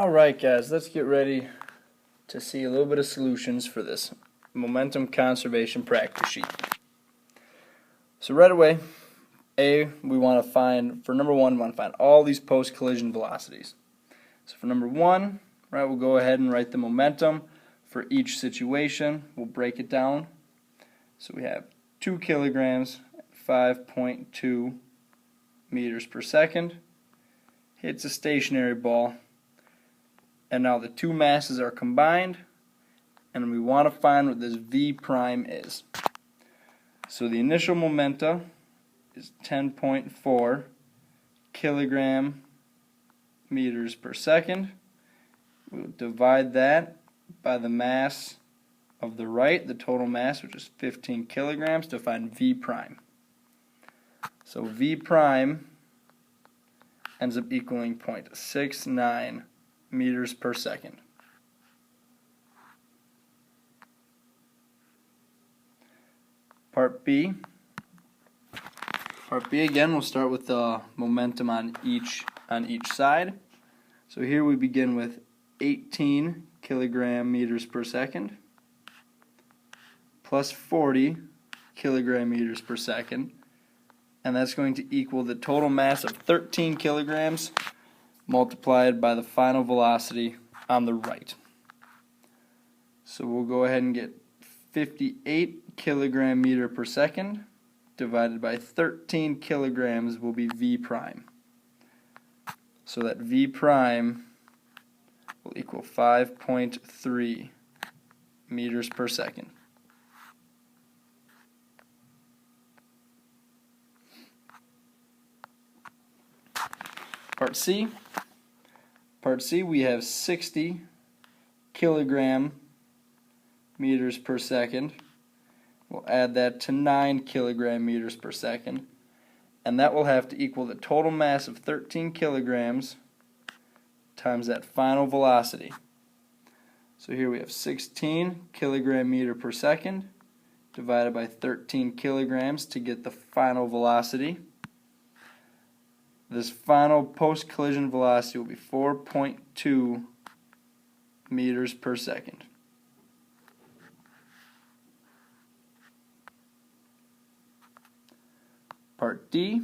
Alright guys, let's get ready to see a little bit of solutions for this momentum conservation practice sheet. So right away, we want to find, for number one, we want to find all these post-collision velocities. So for number one, right, we'll go ahead and write the momentum for each situation. We'll break it down. So we have 2 kilograms, 5.2 meters per second. Hits a stationary ball. And now the two masses are combined, and we want to find what this V prime is. So the initial momenta is 10.4 kilogram meters per second. We'll divide that by the mass of the right, the total mass, which is 15 kilograms, to find V prime. So V prime ends up equaling 0.69 meters per second. Part B. Part B again, we'll start with the momentum on each side. So here we begin with 18 kilogram meters per second plus 40 kilogram meters per second, and that's going to equal the total mass of 13 kilograms multiplied by the final velocity on the right. So we'll go ahead and get 58 kilogram meter per second divided by 13 kilograms will be V prime. So that V prime will equal 5.3 meters per second. Part C. Part C, we have 60 kilogram meters per second. We'll add that to 9 kilogram meters per second, and that will have to equal the total mass of 13 kilograms times that final velocity. So here we have 16 kilogram meter per second divided by 13 kilograms to get the final velocity. This final post-collision velocity will be 4.2 meters per second. Part D.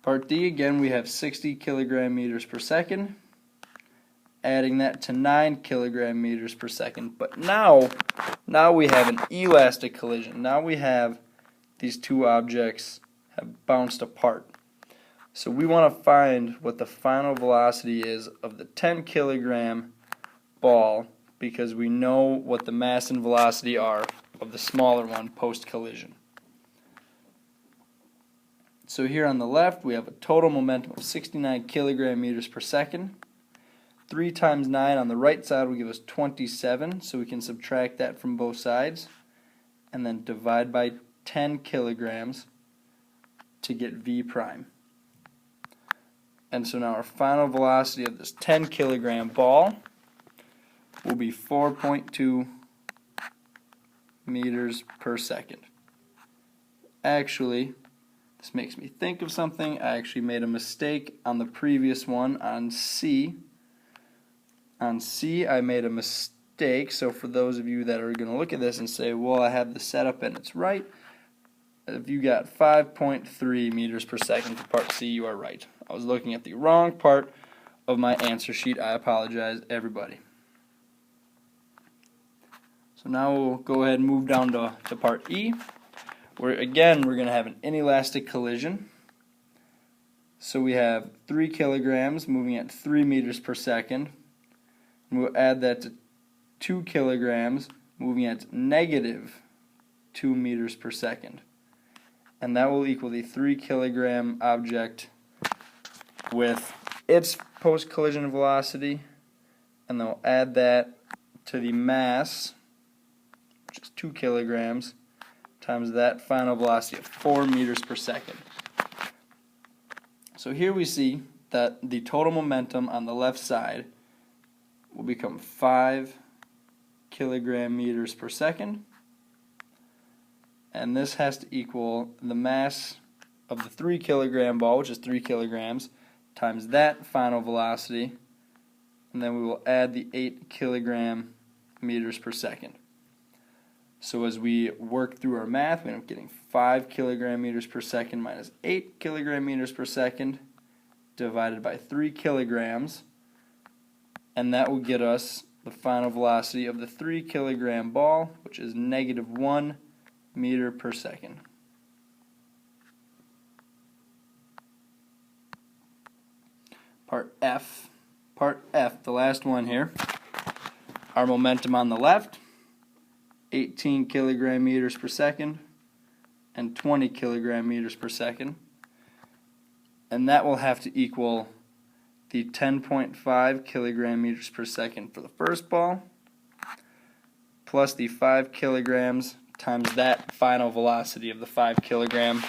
Part D, again, we have 60 kilogram meters per second, adding that to 9 kilogram meters per second. But now we have an elastic collision. Now we have these two objects have bounced apart. So we want to find what the final velocity is of the 10 kilogram ball, because we know what the mass and velocity are of the smaller one post-collision. So here on the left we have a total momentum of 69 kilogram meters per second. 3 times 9 on the right side will give us 27, so we can subtract that from both sides and then divide by 10 kilograms to get V prime. And so now our final velocity of this 10 kilogram ball will be 4.2 meters per second. Actually, this makes me think of something. I actually made a mistake on the previous one on C. On C I made a mistake, so for those of you that are going to look at this and say, well, I have the setup and it's right, if you got 5.3 meters per second for part C, you are right. I was looking at the wrong part of my answer sheet. I apologize, everybody. So now we'll go ahead and move down to part E, where again we're going to have an inelastic collision. So we have 3 kilograms moving at 3 meters per second. And we'll add that to 2 kilograms moving at negative 2 meters per second. And that will equal the 3 kilogram object with its post-collision velocity, and then we'll add that to the mass, which is 2 kilograms, times that final velocity of 4 meters per second. So here we see that the total momentum on the left side will become 5 kilogram meters per second, and this has to equal the mass of the 3 kilogram ball, which is 3 kilograms, times that final velocity, and then we will add the 8 kilogram meters per second. So as we work through our math, we end up getting 5 kilogram meters per second minus 8 kilogram meters per second divided by 3 kilograms, and that will get us the final velocity of the 3 kilogram ball, which is -1 meter per second. Part F, the last one here. Our momentum on the left, 18 kilogram meters per second and 20 kilogram meters per second. And that will have to equal the 10.5 kilogram meters per second for the first ball, plus the 5 kilograms times that final velocity of the 5 kilogram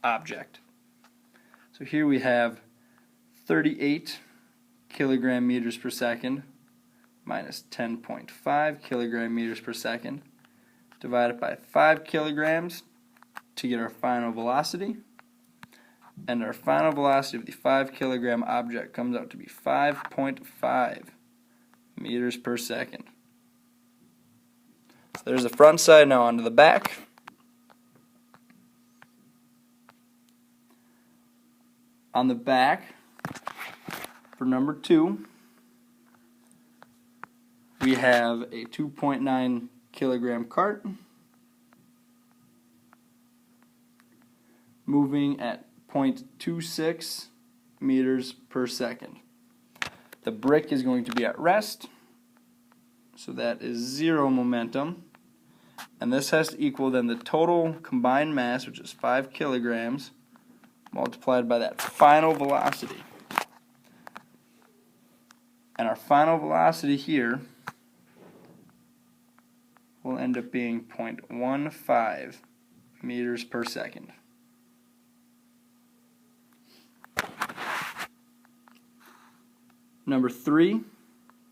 object. So here we have 38 kilogram meters per second minus 10.5 kilogram meters per second divided by 5 kilograms to get our final velocity. And our final velocity of the 5 kilogram object comes out to be 5.5 meters per second. So there's the front side, now onto the back. On the back, for number 2, we have a 2.9 kilogram cart moving at 0.26 meters per second. The brick is going to be at rest, so that is 0 momentum, and this has to equal then the total combined mass, which is 5 kilograms, multiplied by that final velocity. And our final velocity here will end up being 0.15 meters per second. Number three,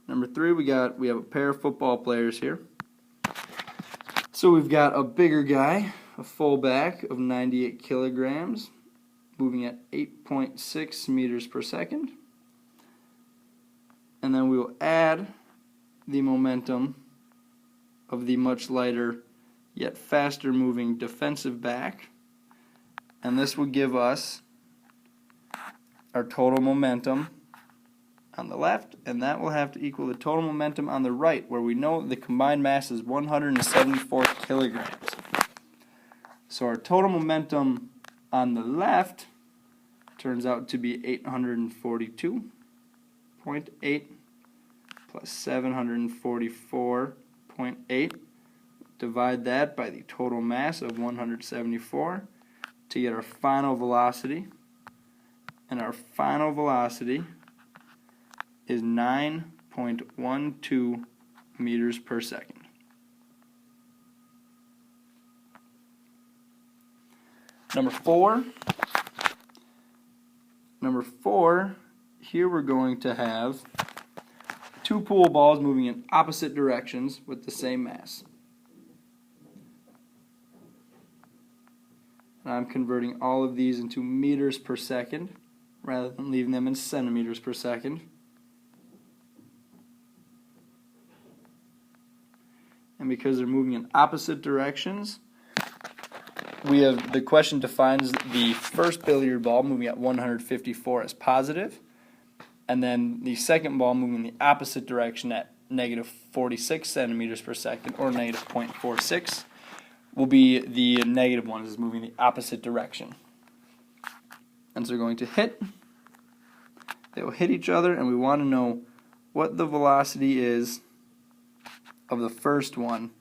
we have a pair of football players here. So we've got a bigger guy, a fullback of 98 kilograms, moving at 8.6 meters per second. And then we will add the momentum of the much lighter yet faster moving defensive back, and this will give us our total momentum on the left, and that will have to equal the total momentum on the right, where we know the combined mass is 174 kilograms. So our total momentum on the left turns out to be 842.8 plus 744.8. Divide that by the total mass of 174 to get our final velocity. And our final velocity is 9.12 meters per second. Number four, here we're going to have two pool balls moving in opposite directions with the same mass. And I'm converting all of these into meters per second rather than leaving them in centimeters per second. And because they're moving in opposite directions, the question defines the first billiard ball moving at 154 as positive, and then the second ball moving the opposite direction at -46 centimeters per second, or -0.46, will be the negative one, is moving the opposite direction. And so they're going to hit. They will hit each other, and we want to know what the velocity is of the first one,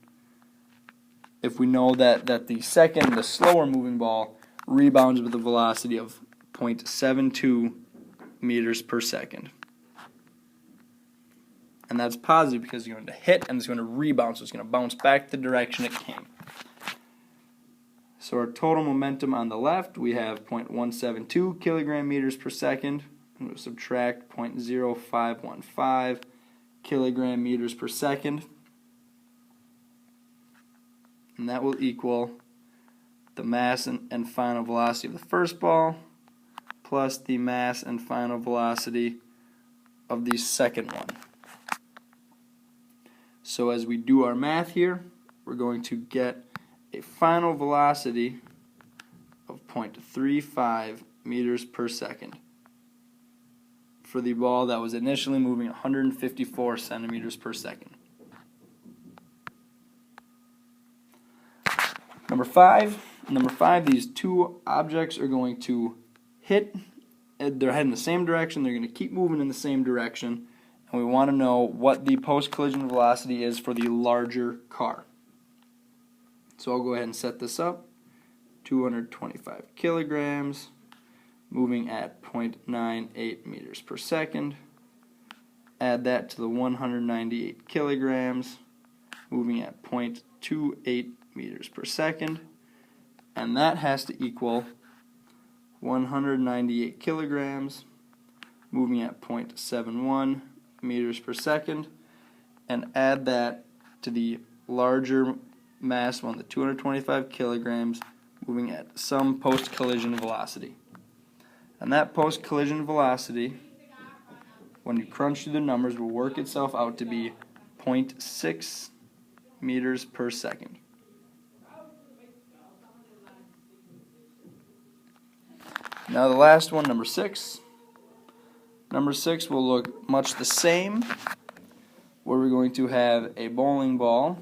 if we know that the second, the slower moving ball, rebounds with a velocity of 0.72 meters per second. And that's positive because it's going to hit and it's going to rebound, so it's going to bounce back the direction it came. So our total momentum on the left, we have 0.172 kilogram meters per second, and we'll subtract 0.0515 kilogram meters per second. And that will equal the mass and final velocity of the first ball plus the mass and final velocity of the second one. So as we do our math here, we're going to get a final velocity of 0.35 meters per second for the ball that was initially moving 154 centimeters per second. Number five, these two objects are going to hit, they're heading the same direction, they're going to keep moving in the same direction, and we want to know what the post-collision velocity is for the larger car. So I'll go ahead and set this up. 225 kilograms, moving at 0.98 meters per second. Add that to the 198 kilograms, moving at 0.28 meters per second. And that has to equal 198 kilograms, moving at 0.71 meters per second. And add that to the larger mass one, the 225 kilograms, moving at some post-collision velocity. And that post-collision velocity, when you crunch through the numbers, will work itself out to be 0.6 meters per second. Now the last one, number 6. Number 6 will look much the same, where we're going to have a bowling ball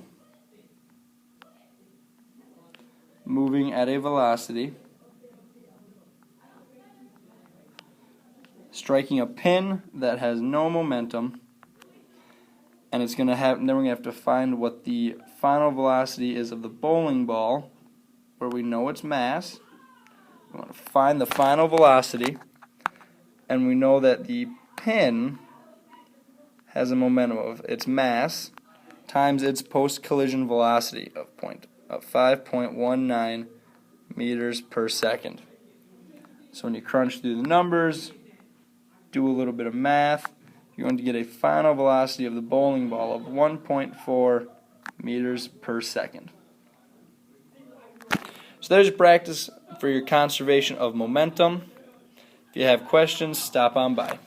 moving at a velocity, striking a pin that has no momentum, and it's going to have. And then we're going to have to find what the final velocity is of the bowling ball, where we know its mass. We want to find the final velocity, and we know that the pin has a momentum of its mass times its post-collision velocity of 5.19 meters per second. So when you crunch through the numbers, do a little bit of math, you're going to get a final velocity of the bowling ball of 1.4 meters per second. So there's your practice for your conservation of momentum. If you have questions, stop on by.